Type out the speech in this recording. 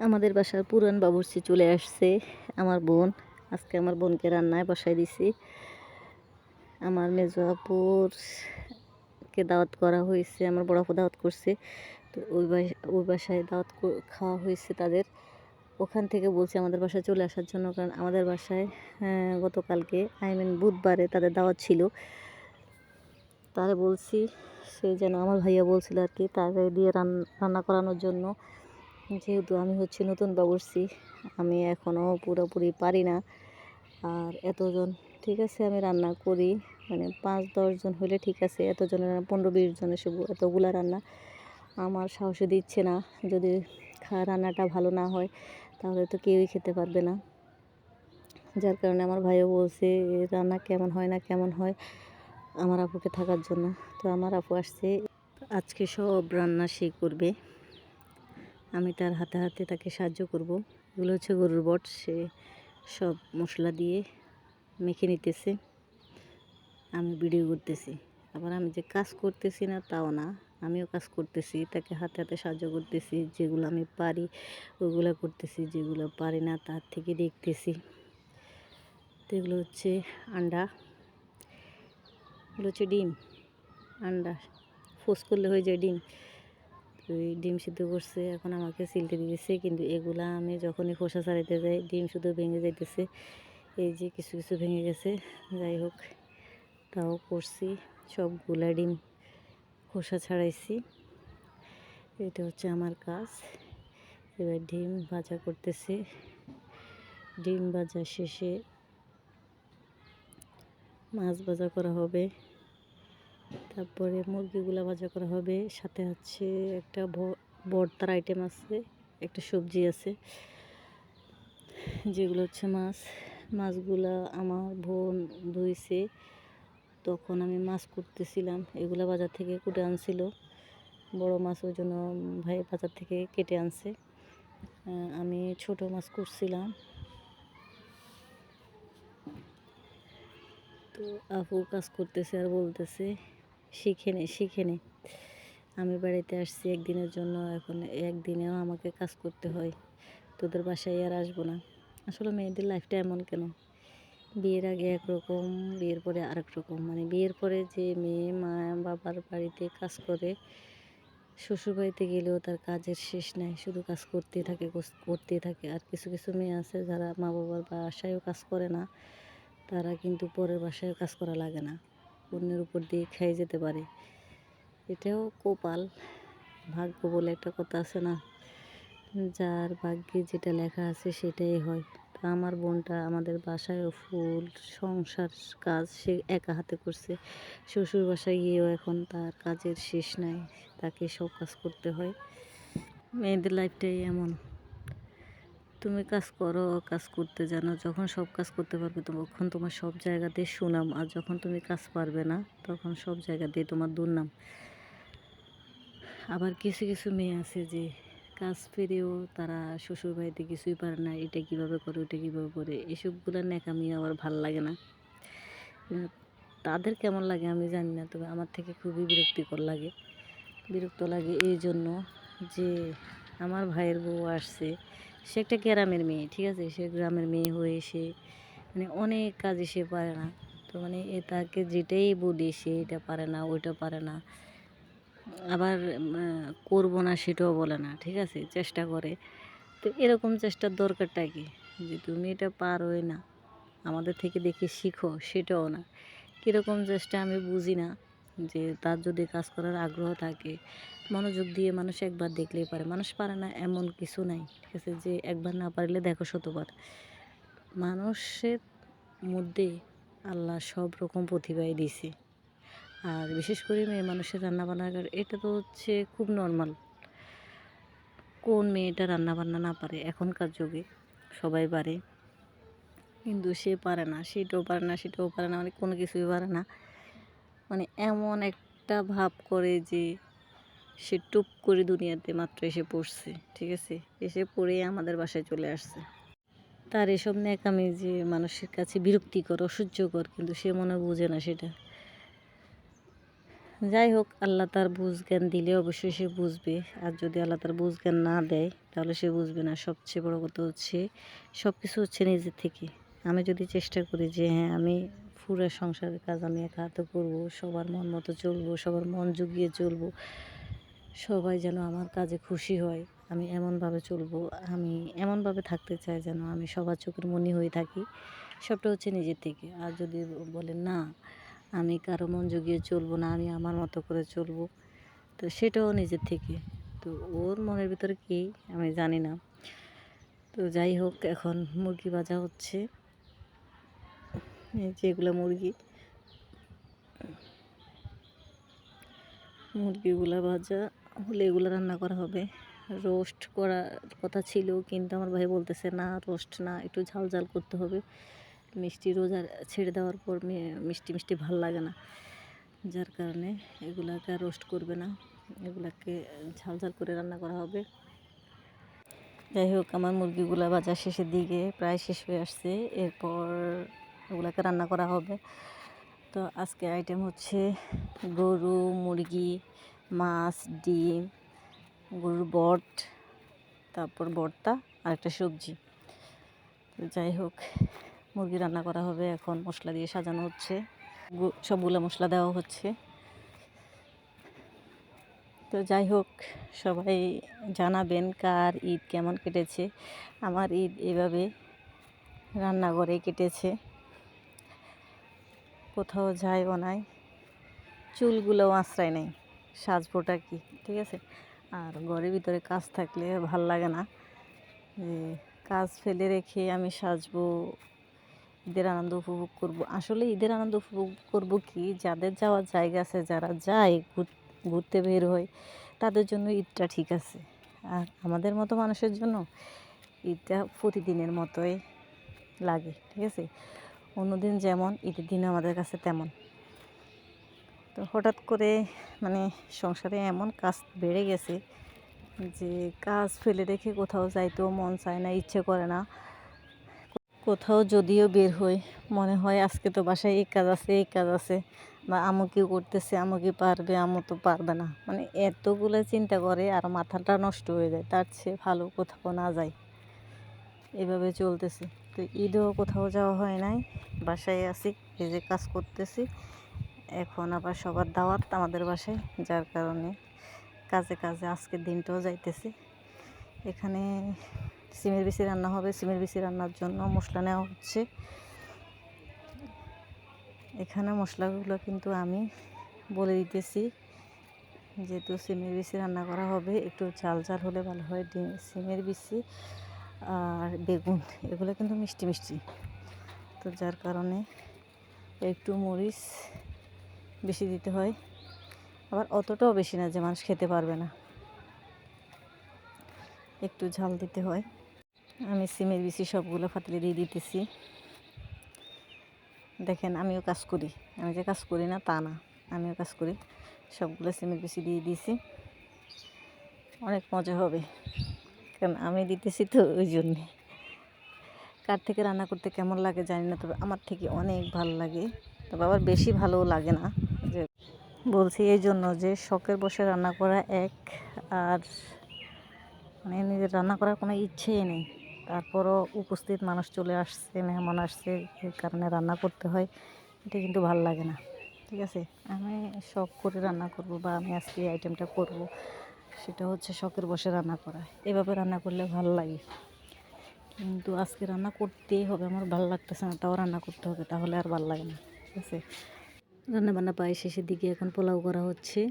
আমাদের বাসার পুরান বাবুর্চি চলে আসছে। আমার বোন, আজকে আমার বোনকে রান্নায় বসাই দিছি। আমার মেজো আপুরকে দাওয়াত করা হয়েছে, আমার বড় আপু দাওয়াত করছে। তো ওই বাসায় দাওয়াত খাওয়া হয়েছে তাদের। ওখান থেকে বলছে আমাদের বাসায় চলে আসার জন্য, কারণ আমাদের বাসায় গতকালকে বুধবারে তাদের দাওয়াত ছিল। তারে বলছি সে যেন, আমার ভাইয়া বলছিল আর কি, তারে দিয়ে রান্না করানোর জন্য। যেহেতু আমি হচ্ছে নতুন বাবুর্চি, আমি এখনও পুরোপুরি পারি না। আর এতজন ঠিক আছে, আমি রান্না করি, মানে 5-10 জন হলে ঠিক আছে, এতজনের 15-20 জনের সব এতগুলা রান্না আমার সাহসে দিচ্ছে না। যদি রান্নাটা ভালো না হয় তাহলে তো কেউই খেতে পারবে না। যার কারণে আমার ভাইও বলছে রান্না কেমন হয় না কেমন হয় আমার আপুকে থাকার জন্য। তো আমার আপু আসছে, আজকে সব রান্না সে করবে, আমি তার হাতে হাতে তাকে সাহায্য করব। এগুলো হচ্ছে গরুর বট, সে সব মশলা দিয়ে মেখে নিতেছে, আমি ভিডিও করতেছি। আবার আমি যে কাজ করতেছি না তাও না, আমিও কাজ করতেছি, তাকে হাতে হাতে সাহায্য করতেছি। যেগুলো আমি পারি ওগুলো করতেছি, যেগুলো পারি না তার থেকে দেখতেছি। তো এগুলো হচ্ছে আন্ডা, এগুলো হচ্ছে ডিম। আন্ডা ফোস করলে হয়ে যায় ডিম। তো এই ডিম সিদ্ধ করছে, এখন আমাকে সিলতে দিয়েছে, কিন্তু এগুলা আমি যখনই খোসা ছাড়াইতে যাই ডিম শুধু ভেঙে যাইতেছে। এই যে কিছু কিছু ভেঙে গেছে, যাই হোক তাও করছি, সবগুলা ডিম খোসা ছাড়াইছি। এটা হচ্ছে আমার কাজ। এবার ডিম ভাজা করতেছি, ডিম ভাজা শেষে মাছ ভাজা করা হবে, তারপরে মুরগিগুলা ভাজা করা হবে, সাথে হচ্ছে একটা ভর্তার আইটেম আছে, একটা সবজি আছে, যেগুলো হচ্ছে মাছগুলা আমার বোন ধুইছে। তখন আমি মাছ কুটতেছিলাম, এগুলা বাজার থেকে কুটে আনছিল, বড় মাছ ওই জন্য ভাই বাজার থেকে কেটে আনছে। আমি ছোট মাছ কুটছিলাম। তো আপু কাজ করতেছে আর বলতেছে শিখে নে। আমি বাড়িতে আসছি একদিনের জন্য, এখন একদিনেও আমাকে কাজ করতে হয়, তোদের বাসায় আর আসবো না। আসলে মেয়েদের লাইফটা এমন কেন, বিয়ের আগে একরকম, বিয়ের পরে আরেক রকম। মানে বিয়ের পরে যে মেয়ে মা বাবার বাড়িতে কাজ করে, শ্বশুর বাড়িতে গেলেও তার কাজের শেষ নাই, শুধু কাজ করতেই থাকে। আর কিছু কিছু মেয়ে আছে যারা মা বাবার বাসায়ও কাজ করে না, তারা কিন্তু পরের বাসায় কাজ করা লাগে না, অন্যের উপর দিয়ে খেয়ে যেতে পারে। এটাও কপাল, ভাগ্য বলে একটা কথা আছে না, যার ভাগ্যে যেটা লেখা আছে সেটাই হয়। তো আমার বোনটা আমাদের বাসায়ও ফুল সংসার কাজ সে একা হাতে করছে, শ্বশুর বাসায় গিয়েও এখন তার কাজের শেষ নাই, তাকে সব কাজ করতে হয়। মেয়েদের লাইফটাই এমন, তুমি কাজ করো, কাজ করতে জানো, যখন সব কাজ করতে পারবে তখন তোমার সব জায়গাতে সুনাম, আর যখন তুমি কাজ পারবে না তখন সব জায়গাতেই তোমার দুর্নাম। আবার কিছু কিছু মেয়ে আছে যে কাজ পেরেও তারা শ্বশুর বাড়িতে কিছুই পারে না, এটা কীভাবে করে ওটা কীভাবে করে, এসবগুলো ন্যাকামি আমার ভাল লাগে না। তাদের কেমন লাগে আমি জানি না, তবে আমার থেকে খুবই বিরক্ত লাগে এই জন্য যে আমার ভাইয়ের বউ আসছে, সে একটা গ্রামের মেয়ে, ঠিক আছে, সে গ্রামের মেয়ে হয়ে সে মানে অনেক কাজই সে পারে না। তো মানে তাকে যেটাই বলি সে এটা পারে না ওইটা পারে না, আবার করবো না সেটাও বলে না, ঠিক আছে, চেষ্টা করে। তো এরকম চেষ্টার দরকারটা কি, যে তুমি এটা পারোই না আমাদের থেকে দেখে শিখো, সেটাও না। কীরকম চেষ্টা আমি বুঝি না, যে তার যদি কাজ করার আগ্রহ থাকে, মনোযোগ দিয়ে মানুষ একবার দেখলেই পারে, মানুষ পারে না এমন কিছু নাই, ঠিক আছে, যে একবার না পারলে দেখো শতবার। মানুষের মধ্যে আল্লাহ সব রকম প্রতিভাই দিছে, আর বিশেষ করে মেয়ে মানুষের রান্নাবান্না, এটা তো হচ্ছে খুব নর্মাল। কোন মেয়েটা রান্নাবান্না না পারে, এখনকার যুগে সবাই পারে, কিন্তু সে পারে না, সেটাও পারে না সেটাও পারে না, মানে কোনো কিছুই পারে না। মানে এমন একটা ভাব করে যে সে টুপ করে দুনিয়াতে মাত্র এসে পড়ছে, ঠিক আছে, এসে পড়েই আমাদের বাসায় চলে আসছে। তার এসব ন্যাকামি যে মানুষের কাছে বিরক্তিকর অসহ্যকর, কিন্তু সে মনে বুঝে না সেটা। যাই হোক, আল্লাহ তার বুঝ জ্ঞান দিলে অবশ্যই সে বুঝবে, আর যদি আল্লাহ তার বুঝ জ্ঞান না দেয় তাহলে সে বুঝবে না। সবচেয়ে বড় কথা হচ্ছে সব কিছু হচ্ছে নিজের থেকে। আমি যদি চেষ্টা করি যে হ্যাঁ আমি পুরো সংসারের কাজ আমি একা হাতে করবো, সবার মন মতো চলবো, সবার মন জুগিয়ে চলবো, সবাই যেন আমার কাজে খুশি হয়, আমি এমনভাবে চলবো, আমি এমনভাবে থাকতে চাই যেন আমি সবার চোখের মনি হয়ে থাকি, সবটা হচ্ছে নিজের থেকে। আর যদি বলে না আমি কারো মন জুগিয়ে চলবো না, আমি আমার মতো করে চলবো, তো সেটাও নিজের থেকে। তো ওর মনের ভিতরে কী আমি জানি না। তো যাই হোক, এখন মুরগি ভাজা হচ্ছে, এই যেগুলো মুরগিগুলো ভাজা হলে এগুলো রান্না করা হবে। রোস্ট করার কথা ছিল, কিন্তু আমার ভাই বলতেছে না রোস্ট না, একটু ঝাল ঝাল করতে হবে। মিষ্টি রোজা ছেড়ে দেওয়ার পর মিষ্টি মিষ্টি ভাল লাগে না, যার কারণে এগুলাকে রোস্ট করবে না, এগুলাকে ঝাল ঝাল করে রান্না করা হবে। যাই হোক, আমার মুরগিগুলো ভাজা শেষের দিকে প্রায় শেষ হয়ে আসছে, এরপর ওগুলাকে রান্না করা হবে। তো আজকে আইটেম হচ্ছে গরু, মুরগি, মাছ, ডিম, গরুর বট, তারপর ভর্তা আর একটা সবজি। তো যাই হোক, মুরগি রান্না করা হবে, এখন মশলা দিয়ে সাজানো হচ্ছে, সবগুলো মশলা দেওয়া হচ্ছে। তো যাই হোক, সবাই জানাবেন কার ঈদ কেমন কেটেছে। আমার ঈদ এভাবে রান্নাঘরে কেটেছে, কোথাও যাইও নাই, চুলগুলোও আশ্রয় নেই, সাজবোটা কি, ঠিক আছে। আর ঘরের ভিতরে কাজ থাকলে ভাল লাগে না, যে কাজ ফেলে রেখে আমি সাজবো, ঈদের আনন্দ উপভোগ করব। আসলে ঈদের আনন্দ উপভোগ করব কি, যাদের যাওয়ার জায়গা আছে, যারা যায় ঘুরতে বের হয়, তাদের জন্য ঈদটা ঠিক আছে। আর আমাদের মতো মানুষের জন্য ঈদটা প্রতিদিনের মতোই লাগে, ঠিক আছে। অন্যদিন যেমন, ঈদের দিন আমাদের কাছে তেমন। তো হঠাৎ করে মানে সংসারে এমন কাজ বেড়ে গেছে যে কাজ ফেলে রেখে কোথাও যাইতেও মন চায় না, ইচ্ছে করে না। কোথাও যদিও বের হই, মনে হয় আজকে তো বাসায় এই কাজ আছে, এই কাজ আছে, বা আমু কি করতেছে, আমু কি পারবে, আমু তো পারবে না, মানে এতগুলো চিন্তা করে আর মাথাটা নষ্ট হয়ে যায়। তার চেয়ে ভালো কোথাও না যায়, এভাবে চলতেছে। তো ঈদেও কোথাও যাওয়া হয় নাই, বাসায় আছি, এই যে কাজ করতেছি। এখন আবার সবার দাওয়াত আমাদের বাসায়, যার কারণে কাজে কাজে আজকের দিনটাও যাইতেছে। এখানে সিমের বিচি রান্না হবে, সিমের বিচি রান্নার জন্য মশলা নেওয়া হচ্ছে। এখানে মশলাগুলো কিন্তু আমি বলে দিতেছি, যেহেতু সিমের বিচি রান্না করা হবে, একটু ঝাল ঝাল হলে ভালো হয়। সিমের বিচি আর বেগুন এগুলো কিন্তু মিষ্টি মিষ্টি, তো যার কারণে একটু মরিচ বেশি দিতে হয়, আবার অতটাও বেশি না যে মানুষ খেতে পারবে না, একটু ঝাল দিতে হয়। আমি সিমের বিচি সবগুলো ফাতলে দিয়ে দিতেছি। দেখেন, আমিও কাজ করি, আমি যে কাজ করি না তা না, আমিও কাজ করি। সবগুলো সিমের বিচি দিয়ে দিয়েছি, অনেক মজা হবে, কারণ আমি দিতেছি তো, ওই জন্যে। কার থেকে রান্না করতে কেমন লাগে জানি না, তবে আমার থেকে অনেক ভালো লাগে, তবে আবার বেশি ভালোও লাগে না। যে বলছি এই জন্য যে শখের বসে রান্না করা এক, আর মানে নিজের রান্না করার কোনো ইচ্ছেই নেই, তারপরও উপস্থিত মানুষ চলে আসছে, মেহমান আসছে, এই কারণে রান্না করতে হয়, এটা কিন্তু ভালো লাগে না, ঠিক আছে। আমি শখ করে রান্না করব, বা আমি আজকে এই আইটেমটা করব, সেটা হচ্ছে শখের বসে রান্না করা, এভাবে রান্না করলে ভালো লাগে। কিন্তু আজকে রান্না করতেই হবে, আমার ভালো লাগতেছে না, তাও রান্না করতে হবে, তাহলে আর ভালো লাগে না, ঠিক আছে। রান্নাবান্না প্রায় শেষের দিকে, এখন পোলাও করা হচ্ছে।